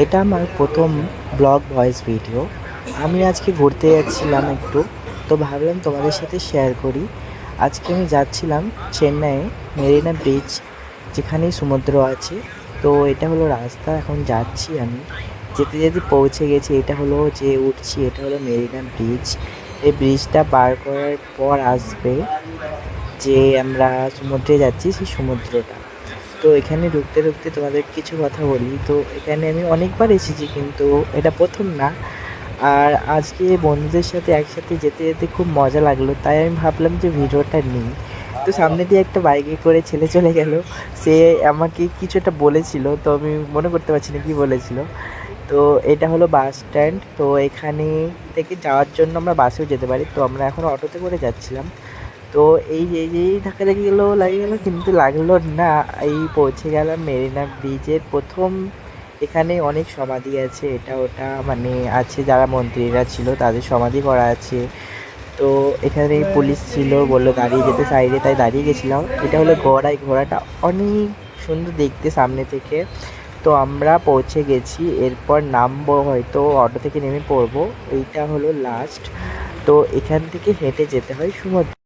এটা আমার প্রথম ব্লগ ভয়েস ভিডিও। আমি আজকে ঘুরতে যাচ্ছিলাম একটু, তো ভাবলাম তোমাদের সাথে শেয়ার করি। আজকে আমি যাচ্ছিলাম চেন্নাইয়ে মেরিনা বিচ, যেখানেই সমুদ্র আছে। তো এটা হলো রাস্তা, এখন যাচ্ছি আমি। যেতে যেতে পৌঁছে গেছি, এটা হলো যে উঠছি, এটা হলো মেরিনা ব্রিজ। এই ব্রিজটা পার করার পর আসবে যে আমরা সমুদ্রে যাচ্ছি, সেই সমুদ্রটা। তো এখানে ঢুকতে ঢুকতে তোমাদের কিছু কথা বলি। তো এখানে আমি অনেকবার এসেছি, কিন্তু এটা প্রথম না। আর আজকে বন্ধুদের সাথে একসাথে যেতে যেতে খুব মজা লাগলো, তাই আমি ভাবলাম যে ভিডিওটা নিই। তো সামনে দিয়ে একটা বাইকে করে ছেলে চলে গেল। সে আমাকে কিছু একটা বলেছিল, তো আমি মনে করতে পারছি না কী বলেছিল। তো এটা হলো বাস স্ট্যান্ড। তো এখানে থেকে যাওয়ার জন্য আমরা বাসেও যেতে পারি, তো আমরা এখন অটোতে করে যাচ্ছিলাম। তো এই ধাক্কা লেগে গেল, কিন্তু লাগলো না। এই পৌঁছে গেলাম মেরিনা ব্রিজের প্রথম। এখানে অনেক সমাধি আছে, এটা ওটা মানে আছে, যারা মন্ত্রীরা ছিল তাদের সমাধি করা আছে। তো এখানে পুলিশ ছিল, বললো দাঁড়িয়ে যেতে সাইডে, তাই দাঁড়িয়ে গেছিলাম। এটা হলো ঘোড়া, এই ঘোড়াটা অনেক সুন্দর দেখতে সামনে থেকে। তো আমরা পৌঁছে গেছি, এরপর নামবো, হয়তো অটো থেকে নেমে পড়বো। এইটা হলো লাস্ট। তো এখান থেকে হেঁটে যেতে হয় সমুদ্র।